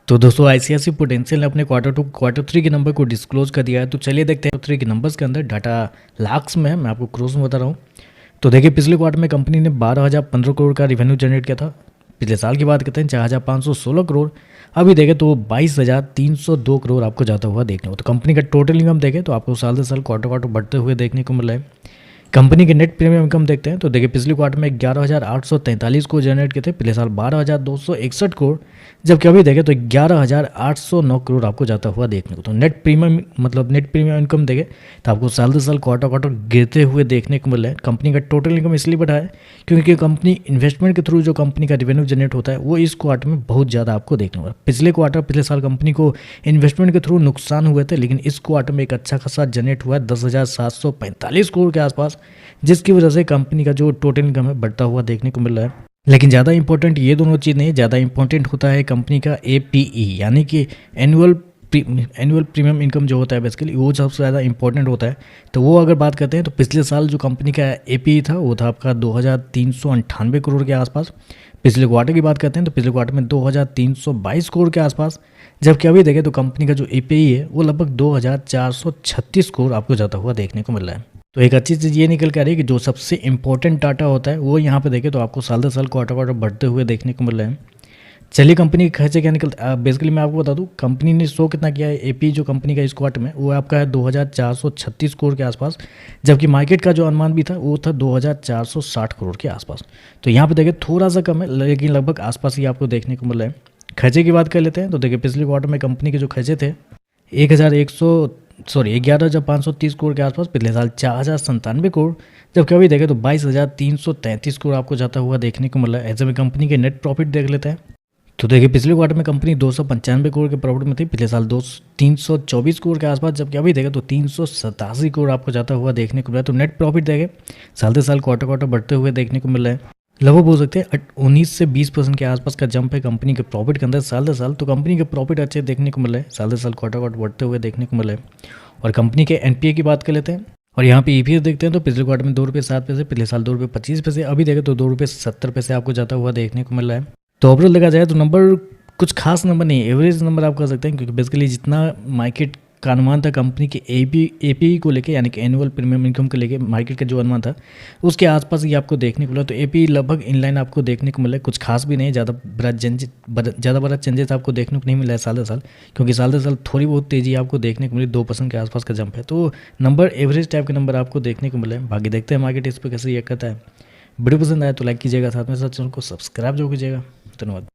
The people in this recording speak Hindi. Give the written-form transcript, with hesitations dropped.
तो दोस्तों आईसीआईसी प्रूडेंशियल ने अपने क्वार्टर थ्री के नंबर को डिस्क्लोज कर दिया है। तो चलिए देखते हैं थ्री के नंबर्स के अंदर डाटा लाख्स में है, मैं आपको क्रोस में बता रहा हूँ। तो देखिए पिछले क्वार्टर में कंपनी ने 12,015 करोड़ का रिवेन्यू जनरेट किया था। पिछले साल की बात करते हैं 4,516 करोड़। अभी देखें तो 22,302 करोड़ आपको जाता हुआ देखने को। तो कंपनी का टोटल इनकम देखें तो आपको साल से साल क्वार्टर बढ़ते हुए देखने को मिला है। कंपनी के नेट प्रीमियम इनकम देखते हैं तो देखिए पिछले क्वार्टर में 11,843 को जनरेट किए थे। पिछले साल 12,261 करोड़, जबकि अभी देखें तो 11,809 करोड़ आपको जाता हुआ देखने को। तो नेट प्रीमियम इनकम देखें तो आपको साल से साल क्वार्टर गिरते हुए देखने को मिला है। कंपनी का टोटल इनकम इसलिए बढ़ा है क्योंकि कंपनी इन्वेस्टमेंट के थ्रू जो कंपनी का रेवेन्यू जनरेट होता है वो इस क्वार्टर में बहुत ज़्यादा आपको देखने को मिला। पिछले साल कंपनी को इन्वेस्टमेंट के थ्रू नुकसान हुए थे, लेकिन इस क्वार्टर में एक अच्छा खासा जनरेट हुआ है 10,745 करोड़ के आसपास, जिसकी वजह से कंपनी का जो टोटल इनकम है बढ़ता हुआ देखने को मिल रहा है। लेकिन ज़्यादा इंपॉर्टेंट ये दोनों चीज़ नहीं, ज़्यादा इंपॉर्टेंट होता है कंपनी का एपीई यानी कि एनुअल प्रीमियम इनकम जो होता है बेसिकली वो सबसे ज़्यादा इंपॉर्टेंट होता है। तो वो अगर बात करते हैं तो पिछले साल जो कंपनी का एपीई था वो था आपका 2,398 करोड़ के आसपास। पिछले क्वार्टर की बात करते हैं तो पिछले क्वार्टर में 2,322 करोड़ के आसपास, जबकि अभी देखें तो कंपनी का जो एपीई है वो लगभग 2,436 करोड़ आपको जाता हुआ देखने को मिल रहा है। तो एक अच्छी चीज़ ये निकल के आ रही है कि जो सबसे इंपॉर्टेंट डाटा होता है वो यहाँ पे देखें तो आपको साल दर साल क्वार्टर बढ़ते हुए देखने को मिल रहे हैं। चलिए कंपनी के खर्चे क्या निकलता है बेसिकली मैं आपको बता दूं, कंपनी ने शो कितना किया है एपी जो कंपनी का इस क्वार्टर में वो आपका है 2,436 करोड़ के आसपास, जबकि मार्केट का जो अनुमान भी था वो था 2,460 करोड़ के आसपास। तो यहाँ पे देखिए थोड़ा सा कम है, लेकिन लगभग आसपास ही आपको देखने को मिल रहा है। खर्चे की बात कर लेते हैं तो देखिए पिछले क्वार्टर में कंपनी के जो खर्चे थे 11,530 करोड़ के आसपास, पिछले साल 4,097 करोड़, जबकि अभी देखें तो 22,333 करोड़ आपको जाता हुआ देखने को मिला है। ऐसे में कंपनी के नेट प्रॉफिट देख लेते हैं तो देखिए पिछले क्वार्टर में कंपनी 295 करोड़ के प्रॉफिट में थी, पिछले साल 324 करोड़ के आसपास, जबकि अभी देखें तो 387 करोड़ आपको जाता हुआ देखने को मिला है। तो नेट प्रॉफिट देखें साल से साल क्वार्टर बढ़ते हुए देखने को मिल रहा है। लगभग बोल सकते हैं 19 से 20% के आसपास का जंप है कंपनी के प्रॉफिट के अंदर साल दर साल। तो कंपनी के प्रॉफिट अच्छे देखने को मिल रहे हैं, साल दर साल क्वार्टर बढ़ते हुए देखने को मिल रहे हैं। और कंपनी के एनपीए की बात कर लेते हैं और यहाँ पे ईपीएस देखते हैं तो पिछले क्वार्टर में 2,07 पिछले साल 2,25 अभी देखें तो 2,70 आपको जाता हुआ देखने को मिल रहा है। तो ओवरऑल देखा जाए तो नंबर कुछ खास नंबर नहीं, एवरेज नंबर आप कर सकते हैं, क्योंकि बेसिकली जितना मार्केट का अनुमान था कंपनी के एपीई को लेके यानी कि एनुअल प्रीमियम इनकम को लेके मार्केट का जो अनुमान था उसके आसपास ही आपको देखने को मिला। तो एपीई लगभग इनलाइन आपको देखने को मिला, कुछ खास भी नहीं, ज़्यादा बड़ा चेंजेस आपको देखने को नहीं मिला है साल दर साल, क्योंकि साल दर साल थोड़ी बहुत तेज़ी आपको देखने को मिली, 2% के आसपास का जंप है। तो नंबर एवरेज टाइप के नंबर आपको देखने को मिले हैं। बाकी देखते हैं मार्केट इस पर कैसे रिएक्ट करता है। वीडियो पसंद आया तो लाइक कीजिएगा, साथ में साथ चैनल को सब्सक्राइब जो कीजिएगा। धन्यवाद।